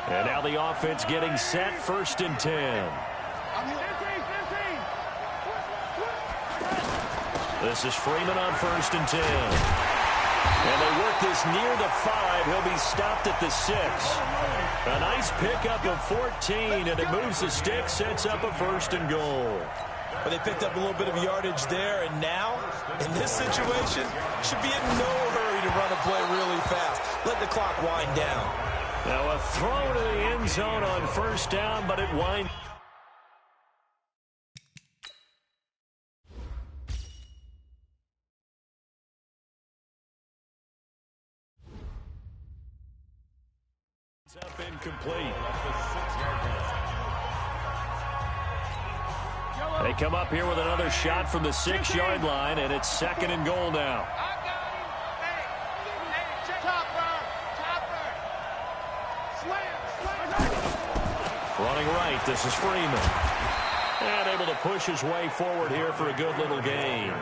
And now the offense getting set, 1st and 10. This is Freeman on 1st and 10. And they work this near the 5. He'll be stopped at the 6. A nice pickup of 14, and it moves the stick, sets up a 1st and goal. Well, they picked up a little bit of yardage there, and now, in this situation, should be in no hurry to run a play really fast. Let the clock wind down. Now a throw to the end zone on 1st down, but it winds. Up incomplete. They come up here with another shot from the 6-yard line, and it's 2nd and goal now. Running right, this is Freeman. And able to push his way forward here for a good little gain.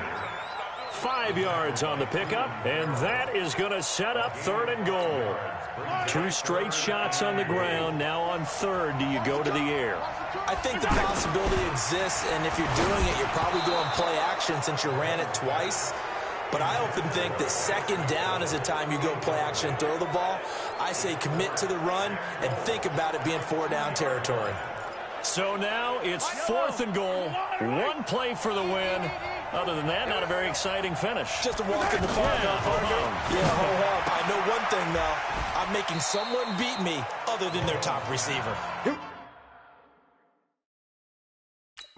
5 yards on the pickup, and that is going to set up 3rd and goal. 2 straight shots on the ground. Now on 3rd, do you go to the air? I think the possibility exists, and if you're doing it, you're probably going play action since you ran it twice. But I often think that 2nd down is the time you go play action and throw the ball. I say commit to the run and think about it being 4-down territory. So now it's 4th and goal. 1 play for the win. Other than that, not a very exciting finish. Just a walk in the park. Yeah, ho-hum. I know one thing, though. I'm making someone beat me other than their top receiver.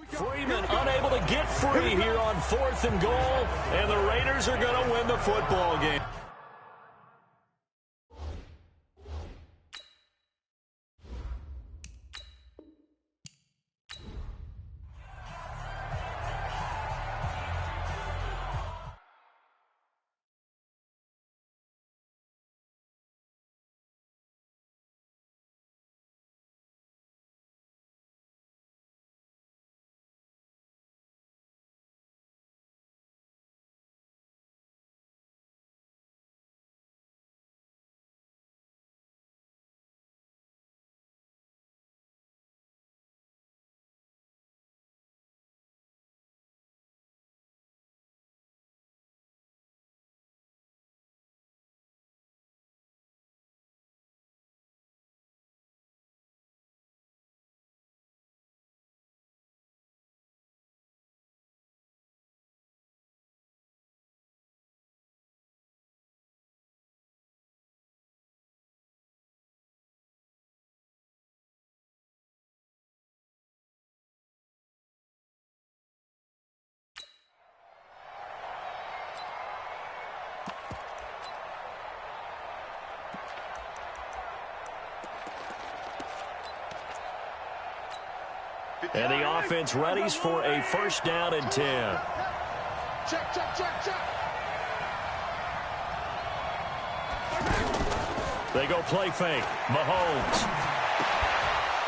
Freeman unable to get free here on 4th and goal, and the Raiders are going to win the football game. And the offense readies for a 1st down and 10. Check. They go play fake. Mahomes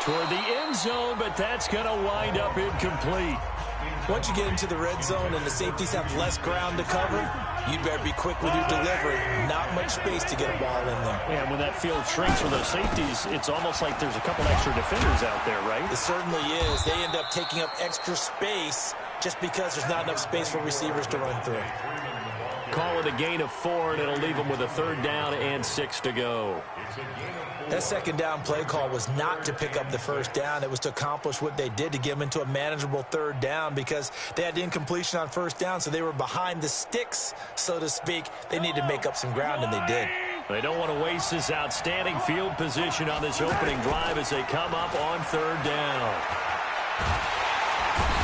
toward the end zone, but that's going to wind up incomplete. Once you get into the red zone and the safeties have less ground to cover, you better be quick with your delivery. Not much space to get a ball in there. And when that field shrinks for those safeties, it's almost like there's a couple extra defenders out there, right? It certainly is. They end up taking up extra space just because there's not enough space for receivers to run through. Call it a gain of 4, and it'll leave them with a 3rd down and 6 to go. That 2nd down play call was not to pick up the 1st down. It was to accomplish what they did, to get them into a manageable 3rd down, because they had incompletion on 1st down, so they were behind the sticks, so to speak. They needed to make up some ground, and they did. They don't want to waste this outstanding field position on this opening drive as they come up on 3rd down.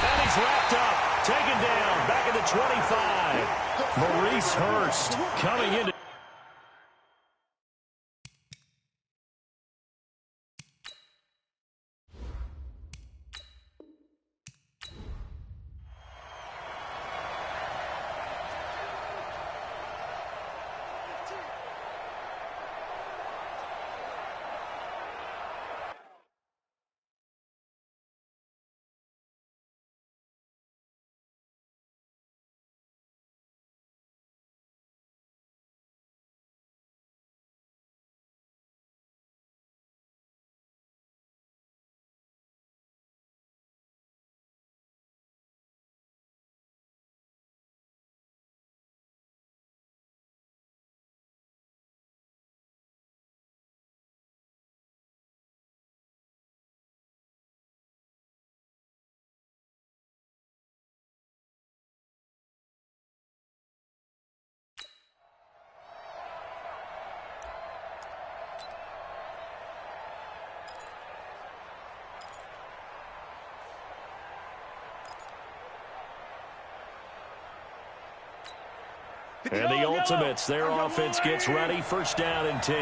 And he's wrapped up, taken down, back at the 25. Maurice Hurst coming into And the Ultimates, their offense gets ready. First down and 10.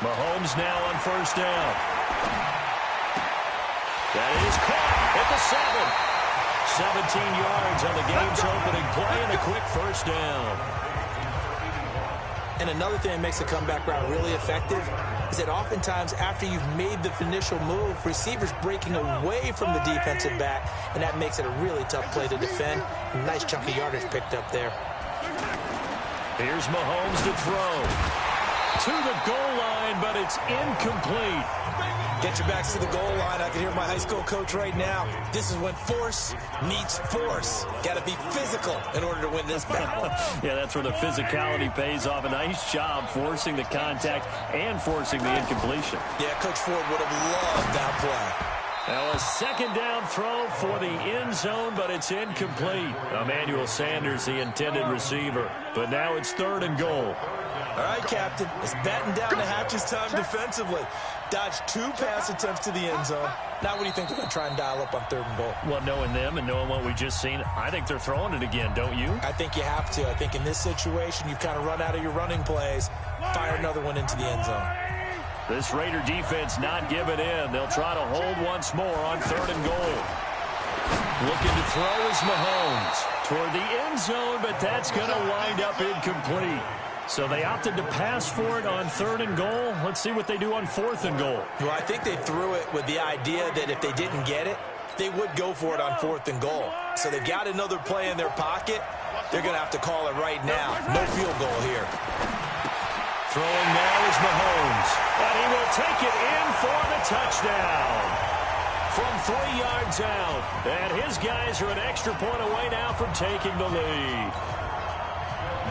Mahomes now on first down. That is caught at the 7. 17 yards on the game's opening play and a quick first down. And another thing that makes a comeback route really effective is that oftentimes after you've made the initial move, receivers breaking away from the defensive back, and that makes it a really tough play to defend. A nice chunk of yardage picked up there. Here's Mahomes to throw. To the goal line, but it's incomplete. Get your backs to the goal line. I can hear my high school coach right now. This is when force meets force. Got to be physical in order to win this battle. Yeah, that's where the physicality pays off. A nice job forcing the contact and forcing the incompletion. Yeah, Coach Ford would have loved that play. Now a second down throw for the end zone, but it's incomplete. Emmanuel Sanders, the intended receiver. But now it's 3rd and goal. All right, Captain. It's batten down the hatches time defensively. Dodged 2 pass attempts to the end zone. Now what do you think they're going to try and dial up on 3rd and goal? Well, knowing them and knowing what we just seen, I think they're throwing it again, don't you? I think you have to. I think in this situation, you've kind of run out of your running plays. Fire another one into the end zone. This Raider defense not giving in. They'll try to hold once more on 3rd and goal. Looking to throw is Mahomes toward the end zone, but that's going to wind up incomplete. So they opted to pass for it on 3rd and goal. Let's see what they do on 4th and goal. Well, I think they threw it with the idea that if they didn't get it, they would go for it on 4th and goal. So they've got another play in their pocket. They're going to have to call it right now. No field goal here. Throwing now is Mahomes. And he will take it in for the touchdown. From 3 yards out. And his guys are an extra point away now from taking the lead.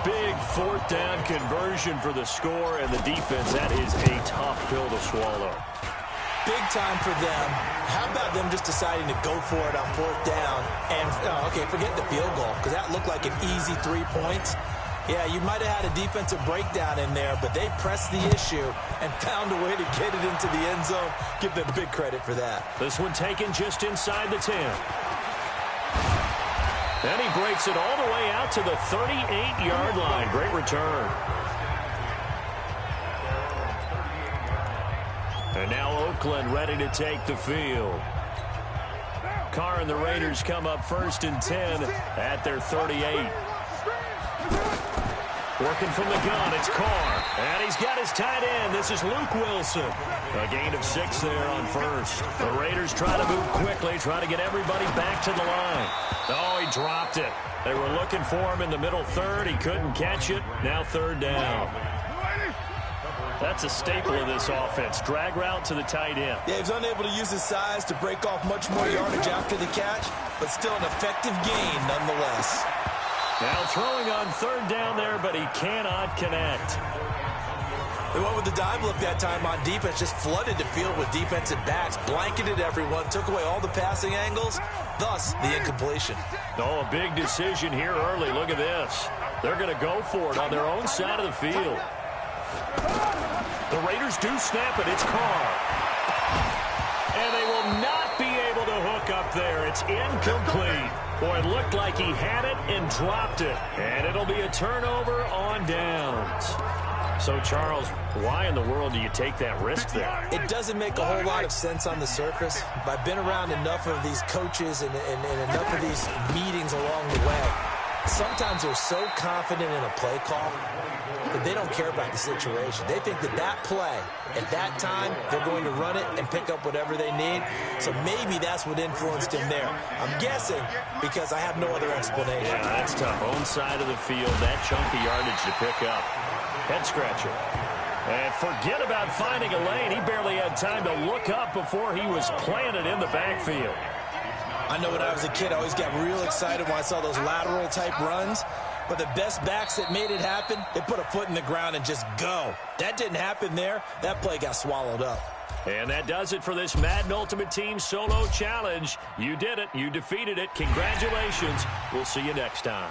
Big 4th down conversion for the score, and the defense, that is a tough pill to swallow. Big time for them. How about them just deciding to go for it on 4th down? And, okay, forget the field goal, because that looked like an easy 3 points. Yeah, you might have had a defensive breakdown in there, but they pressed the issue and found a way to get it into the end zone. Give them big credit for that. This one taken just inside the 10. And he breaks it all the way out to the 38-yard line. Great return. And now Oakland ready to take the field. Carr and the Raiders come up 1st and 10 at their 38. Working from the gun, it's Carr. And he's got his tight end. This is Luke Wilson. A gain of 6 there on 1st. The Raiders try to move quickly, try to get everybody back to the line. Oh, he dropped it. They were looking for him in the middle 3rd. He couldn't catch it. Now 3rd down. That's a staple of this offense. Drag route to the tight end. Yeah, he was unable to use his size to break off much more yardage after the catch, but still an effective gain nonetheless. Now throwing on 3rd down there, but he cannot connect. They went with the dime look that time on defense, just flooded the field with defensive backs, blanketed everyone, took away all the passing angles, thus the incompletion. Oh, a big decision here early. Look at this. They're going to go for it on their own side of the field. The Raiders do snap it. It's Carr. And they will not be able to hook up there. It's incomplete. Boy, it looked like he had it and dropped it. And it'll be a turnover on downs. So, Charles, why in the world do you take that risk there? It doesn't make a whole lot of sense on the surface. But I've been around enough of these coaches and enough of these meetings along the way. Sometimes they're so confident in a play call that they don't care about the situation. They think that that play, at that time, they're going to run it and pick up whatever they need. So maybe that's what influenced him there. I'm guessing because I have no other explanation. Yeah, that's tough. Own side of the field, that chunky yardage to pick up. Head scratcher. And forget about finding a lane. He barely had time to look up before he was planted in the backfield. I know when I was a kid, I always got real excited when I saw those lateral type runs. But the best backs that made it happen, they put a foot in the ground and just go. That didn't happen there. That play got swallowed up. And that does it for this Madden Ultimate Team Solo Challenge. You did it. You defeated it. Congratulations. We'll see you next time.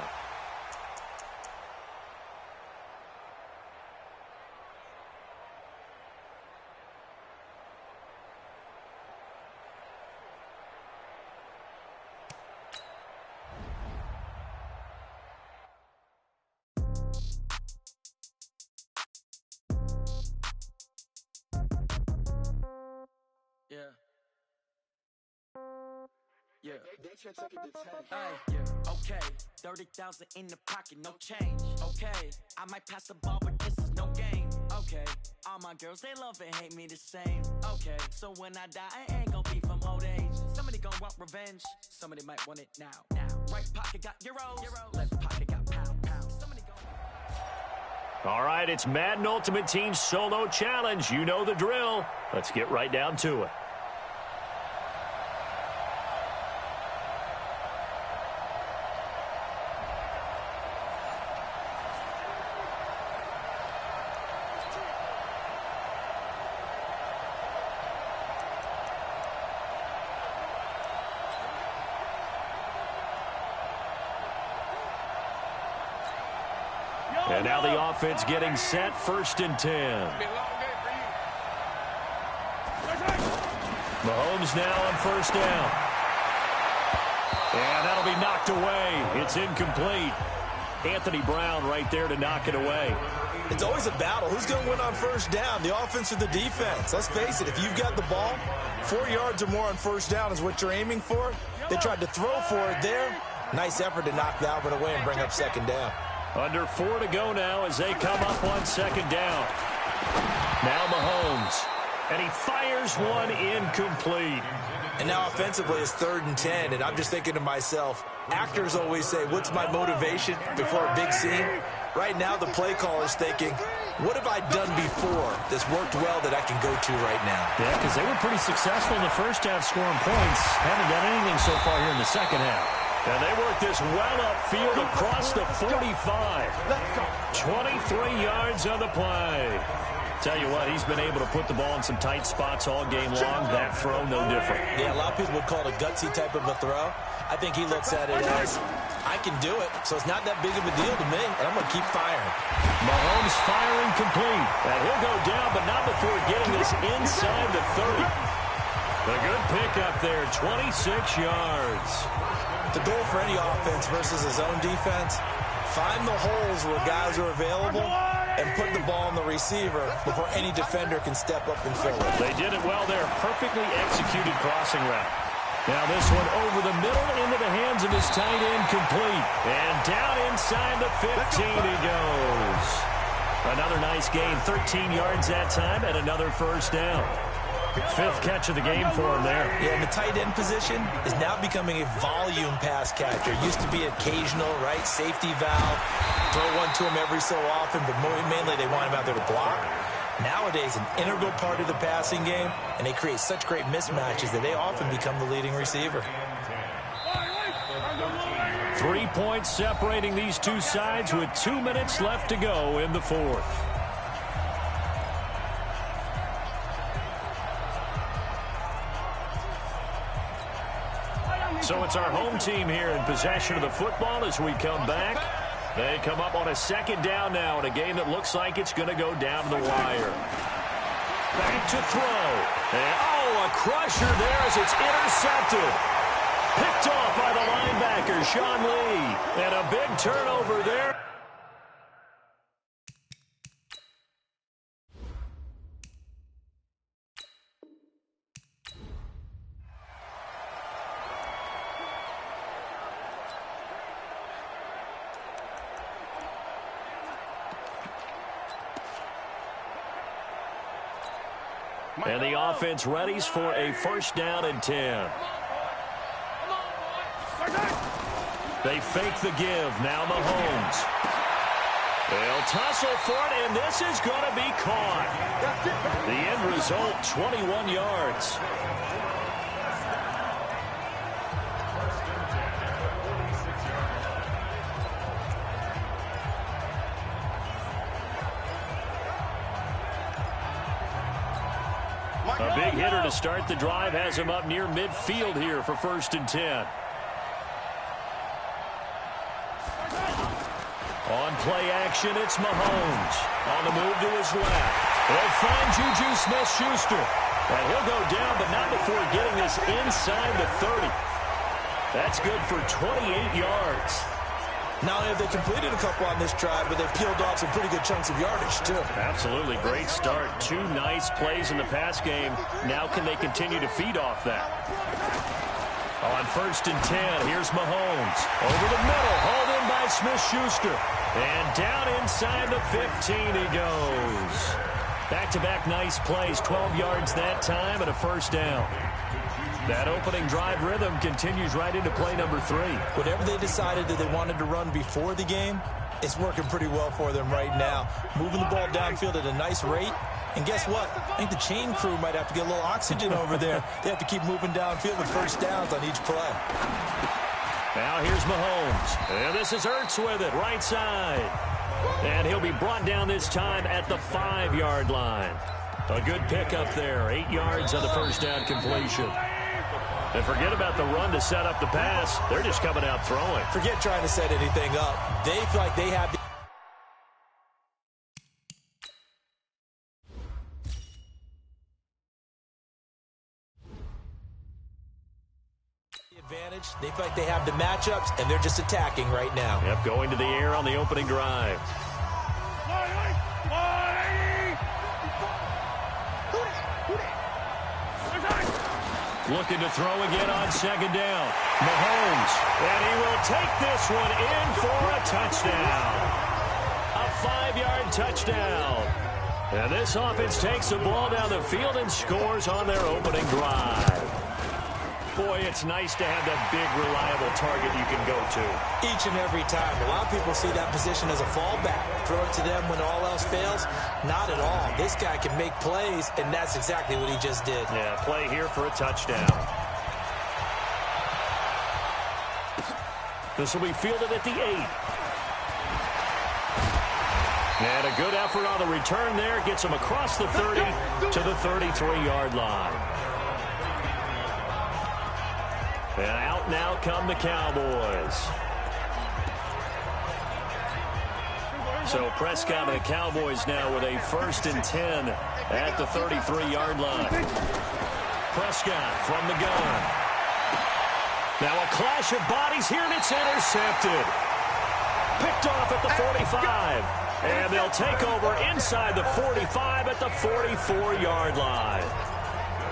Okay, 30,000 in the pocket, no change. Okay, I might pass the ball, but this is no game. Okay, all my girls, they love and hate me the same. Okay, so when I die, I ain't gonna be from old age. Somebody gonna want revenge, somebody might want it now. Right pocket got euros, left pocket got pound. Somebody gonna... All right, it's Madden Ultimate Team Solo Challenge. You know the drill. Let's get right down to it. And now the offense getting set, 1st and 10. Mahomes now on 1st down. And that'll be knocked away. It's incomplete. Anthony Brown right there to knock it away. It's always a battle. Who's going to win on 1st down, the offense or the defense? Let's face it, if you've got the ball, 4 yards or more on 1st down is what you're aiming for. They tried to throw for it there. Nice effort to knock that one away and bring up 2nd down. Under 4 to go now as they come up on 2nd down. Now Mahomes. And he fires one incomplete. And now offensively it's 3rd and 10. And I'm just thinking to myself, actors always say, what's my motivation before a big scene? Right now the play caller's thinking, what have I done before that's worked well that I can go to right now? Yeah, because they were pretty successful in the 1st half scoring points. Haven't done anything so far here in the 2nd half. And they work this well upfield across the 45. 23 yards on the play. Tell you what, he's been able to put the ball in some tight spots all game long. That throw, no different. Yeah, a lot of people would call it a gutsy type of a throw. I think he looks at it as, I can do it, so it's not that big of a deal to me, and I'm going to keep firing. Mahomes firing complete. And he'll go down, but not before getting this inside the 30. A good pickup there, 26 yards. The goal for any offense versus his own defense, find the holes where guys are available and put the ball on the receiver before any defender can step up and fill it. They did it well there. Perfectly executed crossing route. Now this one over the middle into the hands of his tight end, complete. And down inside the 15 he goes. Another nice gain, 13 yards that time, and another 1st down. 5th catch of the game for him there. Yeah, and the tight end position is now becoming a volume pass catcher. Used to be occasional, right, safety valve. Throw one to him every so often, but mainly they want him out there to block. Nowadays, an integral part of the passing game, and they create such great mismatches that they often become the leading receiver. 3 points separating these two sides with 2 minutes left to go in the 4th. So it's our home team here in possession of the football as we come back. They come up on a 2nd down now in a game that looks like it's going to go down to the wire. Back to throw. And, a crusher there as it's intercepted. Picked off by the linebacker, Sean Lee. And a big turnover there. And the offense readies for a 1st down and 10. They fake the give. Now Mahomes. They'll tussle for it, and this is going to be caught. The end result, 21 yards. A big hitter to start the drive has him up near midfield here for 1st and 10. On play action, it's Mahomes. On the move to his left. They'll find Juju Smith-Schuster. And he'll go down, but not before getting this inside the 30. That's good for 28 yards. Not only have they completed a couple on this drive, but they've peeled off some pretty good chunks of yardage, too. Absolutely. Great start. 2 nice plays in the pass game. Now can they continue to feed off that? On 1st and 10, here's Mahomes. Over the middle, hauled in by Smith-Schuster. And down inside the 15 he goes. Back-to-back nice plays, 12 yards that time and a first down. That opening drive rhythm continues right into play number 3. Whatever they decided that they wanted to run before the game, it's working pretty well for them right now. Moving the ball downfield at a nice rate. And guess what? I think the chain crew might have to get a little oxygen over there. They have to keep moving downfield with first downs on each play. Now here's Mahomes. And this is Ertz with it, right side. And he'll be brought down this time at the 5-yard line. A good pickup there. 8 yards on the first down completion. And forget about the run to set up the pass. They're just coming out throwing. Forget trying to set anything up. They feel like they have the advantage. They feel like they have the matchups, and they're just attacking right now. Yep, going to the air on the opening drive. Looking to throw again on 2nd down. Mahomes, and he will take this one in for a touchdown. A 5-yard touchdown. And this offense takes the ball down the field and scores on their opening drive. Boy, it's nice to have that big, reliable target you can go to. Each and every time. A lot of people see that position as a fallback. Throw it to them when all else fails. Not at all. This guy can make plays, and that's exactly what he just did. Yeah, play here for a touchdown. This will be fielded at the 8. And a good effort on the return there. Gets him across the 30 to the 33-yard line. And out now come the Cowboys. So Prescott and the Cowboys now with a 1st and 10 at the 33-yard line. Prescott from the gun. Now a clash of bodies here, and it's intercepted. Picked off at the 45. And they'll take over inside the 45 at the 44-yard line.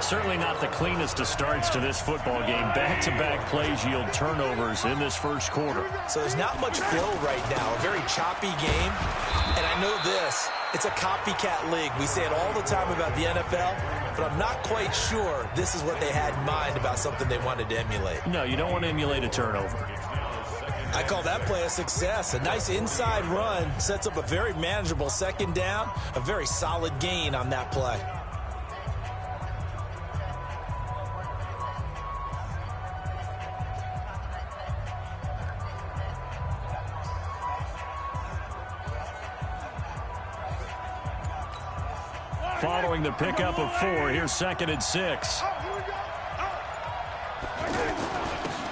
Certainly not the cleanest of starts to this football game. Back-to-back plays yield turnovers in this first quarter. So there's not much flow right now. A very choppy game. And I know this. It's a copycat league. We say it all the time about the NFL, but I'm not quite sure this is what they had in mind about something they wanted to emulate. No, you don't want to emulate a turnover. I call that play a success. A nice inside run sets up a very manageable 2nd down. A very solid gain on that play. Following the pickup of 4, here's 2nd and 6.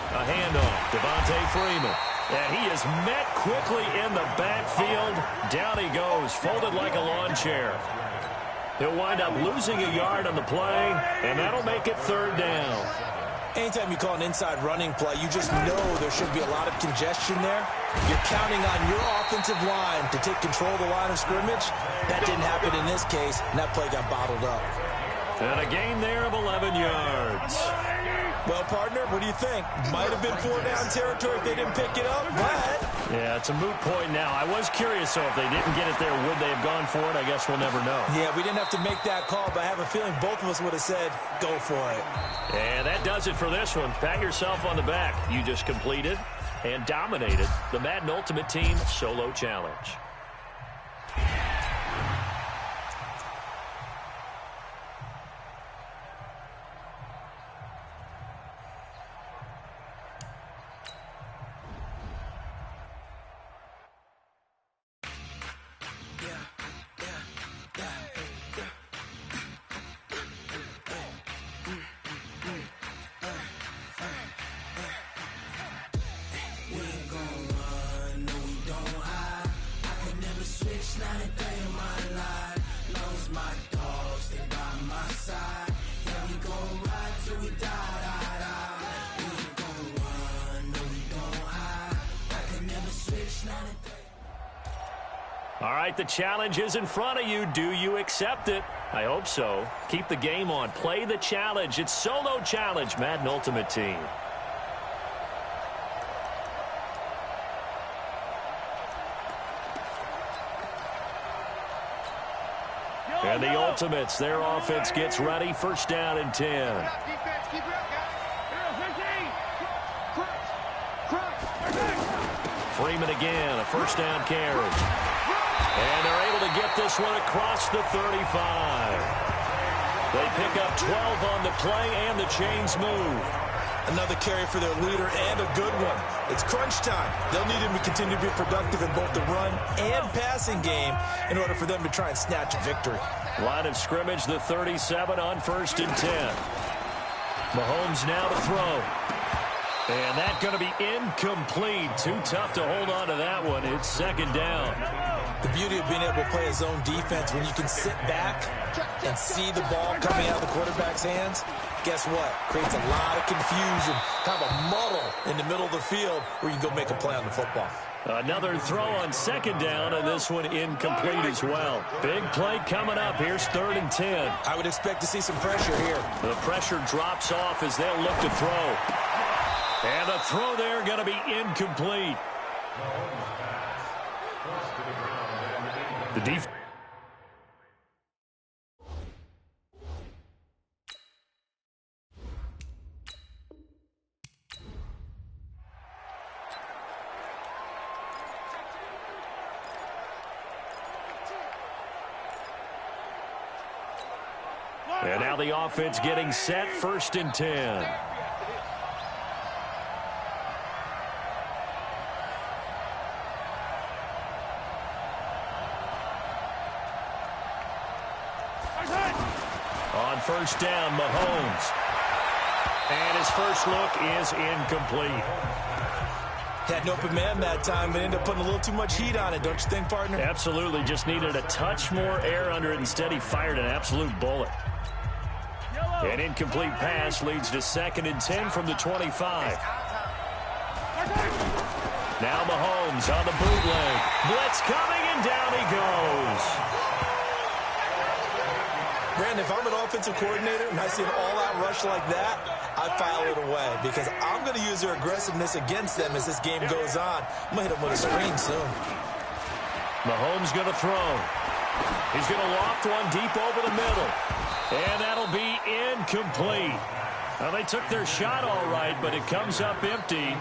A handoff, Devontae Freeman. And he is met quickly in the backfield. Down he goes, folded like a lawn chair. He'll wind up losing a yard on the play, and that'll make it 3rd down. Anytime you call an inside running play, you just know there should be a lot of congestion there. You're counting on your offensive line to take control of the line of scrimmage. That didn't happen in this case, and that play got bottled up. And a gain there of 11 yards. Well, partner, what do you think? Might have been 4-down territory if they didn't pick it up, but... Yeah, it's a moot point now. I was curious, so if they didn't get it there, would they have gone for it? I guess we'll never know. Yeah, we didn't have to make that call, but I have a feeling both of us would have said, go for it. And that does it for this one. Pat yourself on the back. You just completed and dominated the Madden Ultimate Team Solo Challenge. All right, the challenge is in front of you. Do you accept it? I hope so. Keep the game on. Play the challenge. It's Solo Challenge, Madden Ultimate Team. And the Ultimates, their offense gets ready. First down and 10. Freeman again, a first down carry. And they're able to get this one across the 35. They pick up 12 on the play, and the chains move. Another carry for their leader, and a good one. It's crunch time. They'll need him to continue to be productive in both the run and passing game in order for them to try and snatch a victory. Line of scrimmage, the 37 on first and 10. Mahomes now to throw. And that's going to be incomplete. Too tough to hold on to that one. It's second down. The beauty of being able to play a zone defense when you can sit back and see the ball coming out of the quarterback's hands, guess what? Creates a lot of confusion, kind of a muddle in the middle of the field where you can go make a play on the football. Another throw on second down, and this one incomplete as well. Big play coming up. Here's third and 10. I would expect to see some pressure here. The pressure drops off as they'll look to throw. And the throw there going to be incomplete. The defense. And now the offense getting set, first and 10. On first down, Mahomes. And his first look is incomplete. Had an open man that time, but ended up putting a little too much heat on it, don't you think, partner? Absolutely. Just needed a touch more air under it. Instead, he fired an absolute bullet. An incomplete pass leads to second and 10 from the 25. Now Mahomes on the bootleg. Blitz coming, and down he goes. Brandon, if I'm an offensive coordinator and I see an all-out rush like that, I file it away because I'm going to use their aggressiveness against them as this game goes on. I'm going to hit them with a screen soon. Mahomes going to throw. He's going to loft one deep over the middle. And that'll be incomplete. Well, they took their shot all right, but it comes up empty.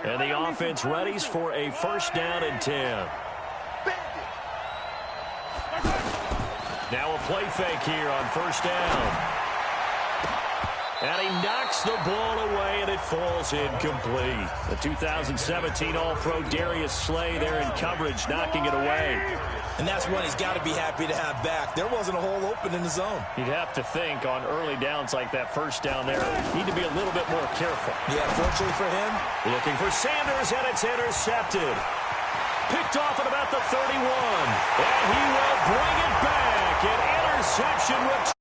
And the offense readies for a first down and 10. Now a play fake here on first down. And he knocks the ball away, and it falls incomplete. The 2017 All-Pro Darius Slay there in coverage, knocking it away. And that's one he's got to be happy to have back. There wasn't a hole open in the zone. You'd have to think on early downs like that first down there, need to be a little bit more careful. Yeah, fortunately for him. Looking for Sanders, and it's intercepted. Picked off at about the 31. And he will bring it back. An interception return.